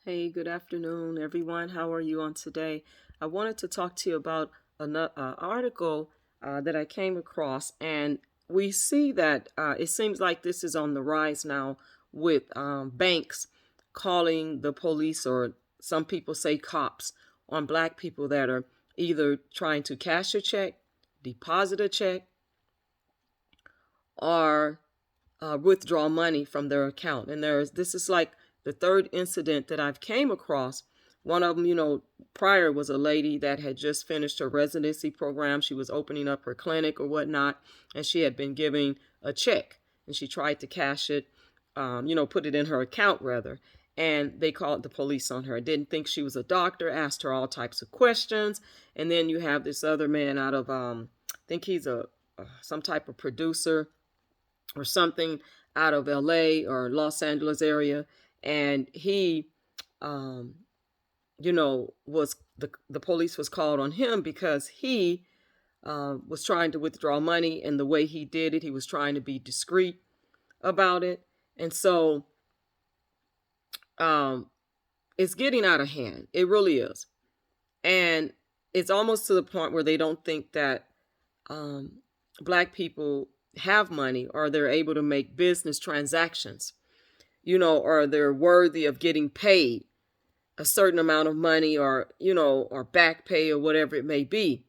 Hey, good afternoon, everyone. How are you on today? I wanted to talk to you about an article that I came across, and we see that it seems like this is on the rise now with banks calling the police, or some people say cops, on black people that are either trying to cash a check, deposit a check, or withdraw money from their account. And this is like the third incident that I've came across. One of them, prior was a lady that had just finished her residency program. She was opening up her clinic or whatnot, and she had been giving a check, and she tried to cash it, put it in her account rather. And they called the police on her. Didn't think she was a doctor, asked her all types of questions. And then you have this other man out of, I think he's some type of producer or something out of LA or Los Angeles area, and he was the police was called on him because he was trying to withdraw money, and the way he did it, he was trying to be discreet about it. And so it's getting out of hand. It really is. And it's almost to the point where they don't think that black people have money, or they're able to make business transactions, or they're worthy of getting paid a certain amount of money, or or back pay, or whatever it may be.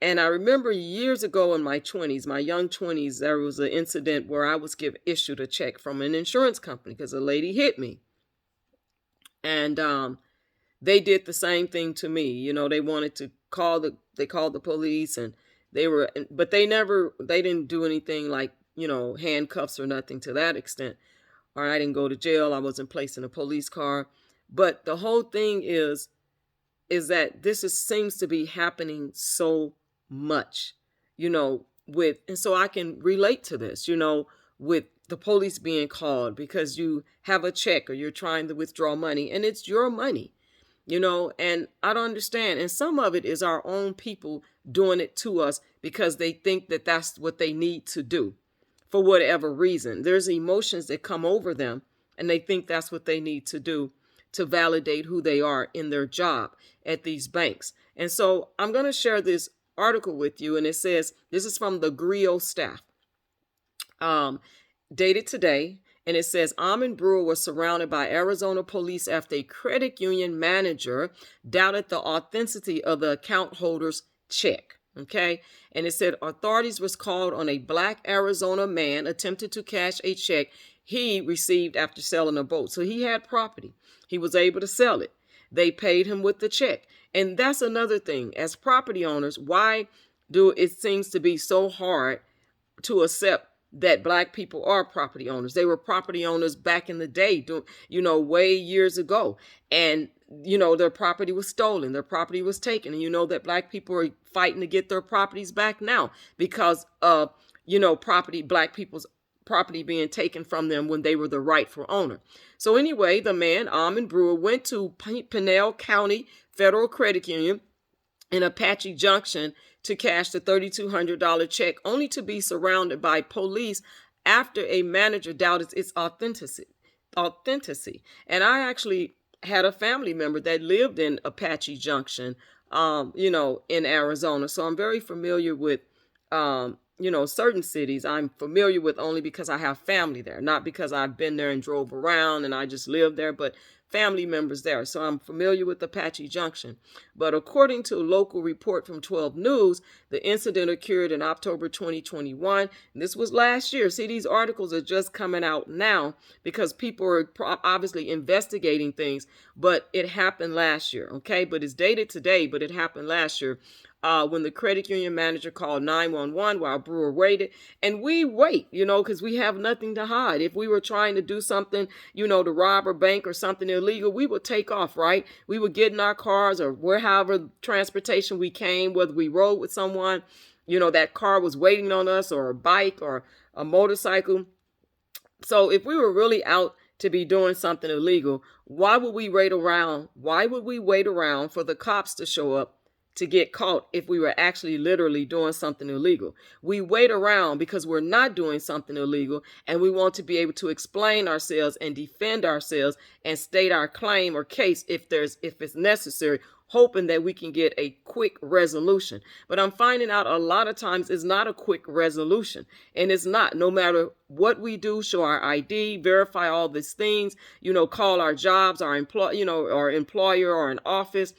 And I remember years ago in my 20s, my young 20s, there was an incident where I was issued a check from an insurance company because a lady hit me. And they did the same thing to me. They wanted to they called the police, and but they didn't do anything like, handcuffs or nothing to that extent. Or I didn't go to jail. I wasn't placed in a police car. But the whole thing is that seems to be happening so much, and so I can relate to this, with the police being called because you have a check or you're trying to withdraw money, and it's your money, and I don't understand. And some of it is our own people doing it to us because they think that that's what they need to do for whatever reason. There's emotions that come over them, and they think that's what they need to do to validate who they are in their job at these banks. And so I'm going to share this article with you, and it says, this is from the GrioStaff, dated today. And it says, Almond Brewer was surrounded by Arizona police after a credit union manager doubted the authenticity of the account holder's check. Okay. And it said authorities was called on a black Arizona man attempted to cash a check he received after selling a boat. So he had property. He was able to sell it. They paid him with the check. And that's another thing. As property owners, why do it seems to be so hard to accept that black people are property owners? They were property owners back in the day, way years ago. And, their property was stolen. Their property was taken. And you know that black people are fighting to get their properties back now because of, black people's property being taken from them when they were the rightful owner. So anyway, the man, Almond Brewer, went to Pinal County Federal Credit Union in Apache Junction to cash the $3,200 check, only to be surrounded by police after a manager doubted its authenticity. And I actually had a family member that lived in Apache Junction, in Arizona. So I'm very familiar with, certain cities I'm familiar with only because I have family there, not because I've been there and drove around and I just lived there, but family members there. So I'm familiar with Apache Junction. But according to a local report from 12 News, the incident occurred in October 2021. And this was last year. See, these articles are just coming out now because people are obviously investigating things, but it happened last year, okay? But it's dated today, but it happened last year. When the credit union manager called 911 while Brewer waited. And we wait, because we have nothing to hide. If we were trying to do something, to rob a bank or something illegal, we would take off, right? We would get in our cars or wherever transportation we came, whether we rode with someone, that car was waiting on us, or a bike or a motorcycle. So if we were really out to be doing something illegal, why would we wait around? Why would we wait around for the cops to show up to get caught if we were actually literally doing something illegal. We wait around because we're not doing something illegal, and we want to be able to explain ourselves and defend ourselves and state our claim or case if it's necessary, hoping that we can get a quick resolution. But I'm finding out a lot of times it's not a quick resolution, and it's not. No matter what we do, show our ID, verify all these things, call our jobs, our employer or an office,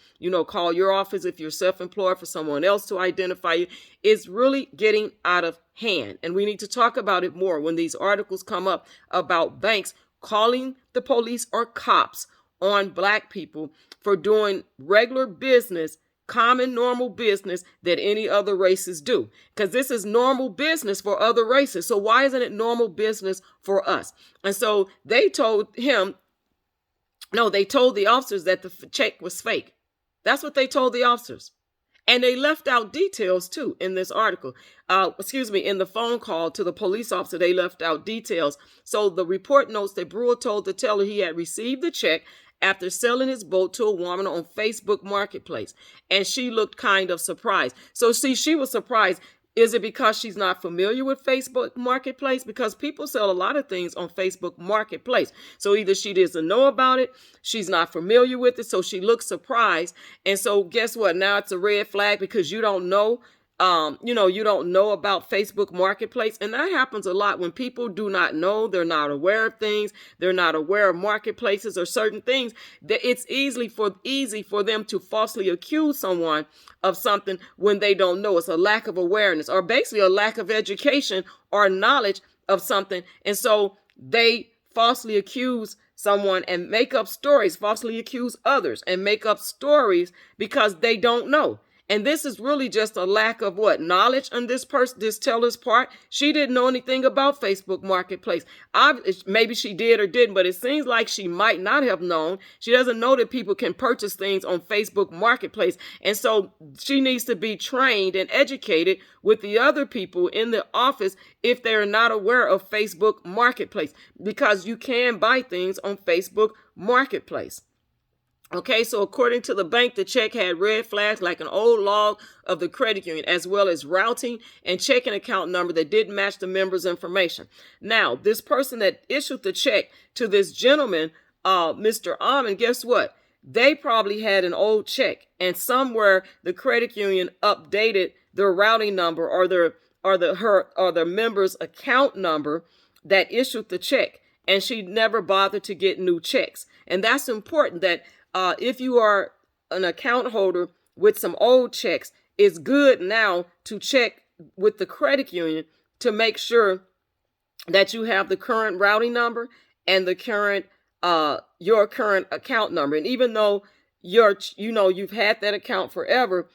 call your office if you're self-employed for someone else to identify you. It's really getting out of hand, and we need to talk about it more when these articles come up about banks calling the police or cops on Black people for doing regular business, common normal business that any other races do, because this is normal business for other races. So why isn't it normal business for us? And so they told the officers that the check was fake. That's what they told the officers. And they left out details too in this article. In the phone call to the police officer, they left out details. So the report notes that Brewer told the teller he had received the check after selling his boat to a woman on Facebook Marketplace. And she looked kind of surprised. So see, she was surprised. Is it because she's not familiar with Facebook Marketplace? Because people sell a lot of things on Facebook Marketplace. So either she doesn't know about it, she's not familiar with it, so she looks surprised. And so guess what? Now it's a red flag because you don't know. You don't know about Facebook Marketplace. And that happens a lot when people do not know, they're not aware of things, they're not aware of marketplaces or certain things, that it's easy for them to falsely accuse someone of something when they don't know. It's a lack of awareness, or basically a lack of education or knowledge of something. And so they falsely accuse someone and make up stories, falsely accuse others and make up stories because they don't know. And this is really just a lack of knowledge on this teller's part. She didn't know anything about Facebook Marketplace. Maybe she did or didn't, but it seems like she might not have known. She doesn't know that people can purchase things on Facebook Marketplace. And so she needs to be trained and educated with the other people in the office if they're not aware of Facebook Marketplace, because you can buy things on Facebook Marketplace. Okay, so according to the bank, the check had red flags like an old log of the credit union, as well as routing and checking account number that didn't match the member's information. Now, this person that issued the check to this gentleman, Mr. Almond, guess what? They probably had an old check, and somewhere the credit union updated their routing number or the member's account number that issued the check, and she never bothered to get new checks. And that's important, that if you are an account holder with some old checks, it's good now to check with the credit union to make sure that you have the current routing number and your current account number. And even though you've had that account forever,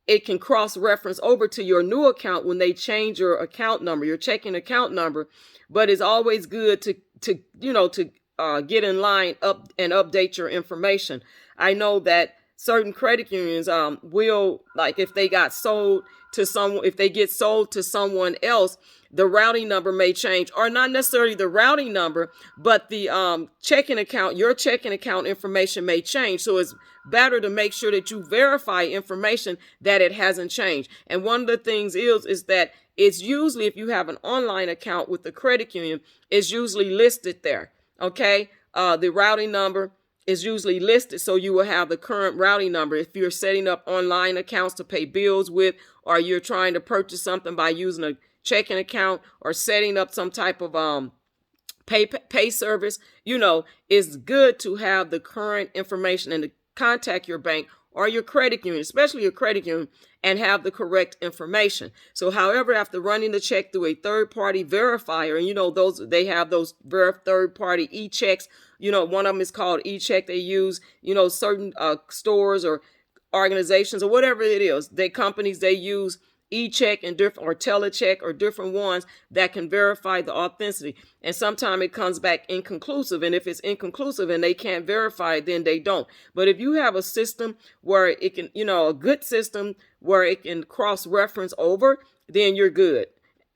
it can cross-reference over to your new account when they change your account number, your checking account number. But it's always good to get in line up and update your information. I know that certain credit unions will, like if they get sold to someone else, the routing number may change, or not necessarily the routing number, but the your checking account information may change. So it's better to make sure that you verify information that it hasn't changed. And one of the things is that it's usually, if you have an online account with the credit union, it's usually listed there. Okay, the routing number is usually listed, so you will have the current routing number. If you're setting up online accounts to pay bills with, or you're trying to purchase something by using a checking account, or setting up some type of pay service, it's good to have the current information and to contact your bank or your credit union, especially your credit union, and have the correct information. So however, after running the check through a third-party verifier, and they have those third-party e-checks, one of them is called e-check. They use, certain stores or organizations or whatever it is, companies use e-check and or telecheck or different ones that can verify the authenticity. And sometimes it comes back inconclusive. And if it's inconclusive and they can't verify it, then they don't. But if you have a system where it can, a good system where it can cross-reference over, then you're good.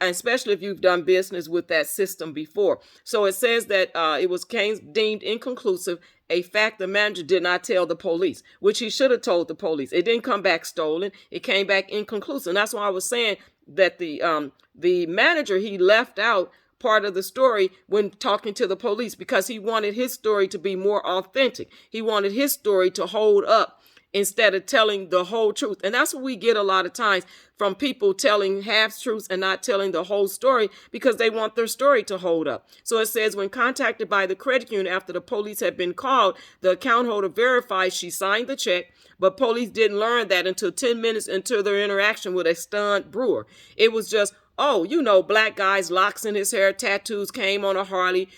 especially if you've done business with that system before. So it says that it was deemed inconclusive, a fact the manager did not tell the police, which he should have told the police. It didn't come back stolen. It came back inconclusive. And that's why I was saying that the manager, he left out part of the story when talking to the police, because he wanted his story to be more authentic. He wanted his story to hold up instead of telling the whole truth. And that's what we get a lot of times from people telling half truths and not telling the whole story because they want their story to hold up. So it says, when contacted by the credit union after the police had been called, the account holder verified she signed the check, but police didn't learn that until 10 minutes into their interaction with a stunned Brewer. It was just, oh, black guys, locks in his hair, tattoos, came on a Harley,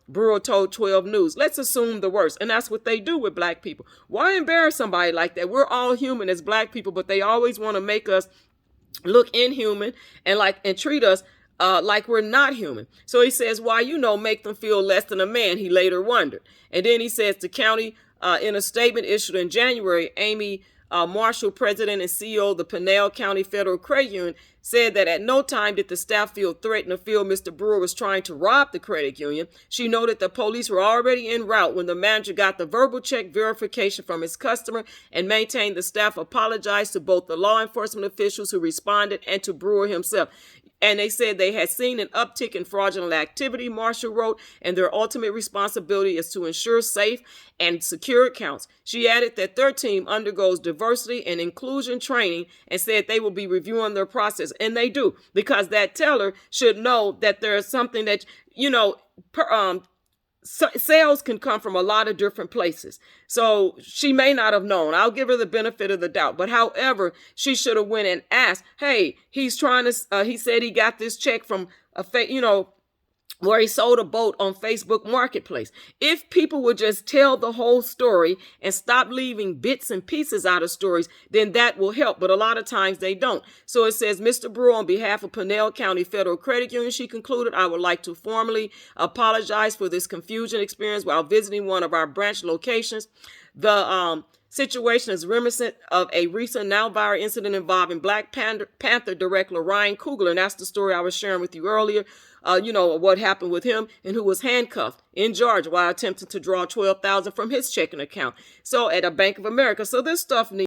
Brewer told 12 News. Let's assume the worst. And that's what they do with black people. Why embarrass somebody like that? We're all human as black people, but they always want to make us look inhuman and treat us like we're not human. So he says, why, make them feel less than a man, he later wondered. And then he says the county, in a statement issued in January, Amy Marshall, president and CEO of the Pinal County Federal Credit Union, said that at no time did the staff feel threatened or feel Mr. Brewer was trying to rob the credit union. She noted the police were already en route when the manager got the verbal check verification from his customer, and maintained the staff apologized to both the law enforcement officials who responded and to Brewer himself. And they said they had seen an uptick in fraudulent activity, Marshall wrote, and their ultimate responsibility is to ensure safe and secure accounts. She added that their team undergoes diversity and inclusion training and said they will be reviewing their process. And they do, because that teller should know that there is something that, sales can come from a lot of different places. So she may not have known. I'll give her the benefit of the doubt. But however, she should have went and asked, hey, he's trying to, he said he got this check from where he sold a boat on Facebook Marketplace. If people would just tell the whole story and stop leaving bits and pieces out of stories, then that will help. But a lot of times they don't. So it says, Mr. Brewer, on behalf of Pinal County Federal Credit Union, she concluded, I would like to formally apologize for this confusion experience while visiting one of our branch locations. The situation is reminiscent of a recent now viral incident involving Black Panther director Ryan Coogler. And that's the story I was sharing with you earlier. What happened with him, and who was handcuffed in Georgia while attempting to draw $12,000 from his checking account. So at a Bank of America. So this stuff needs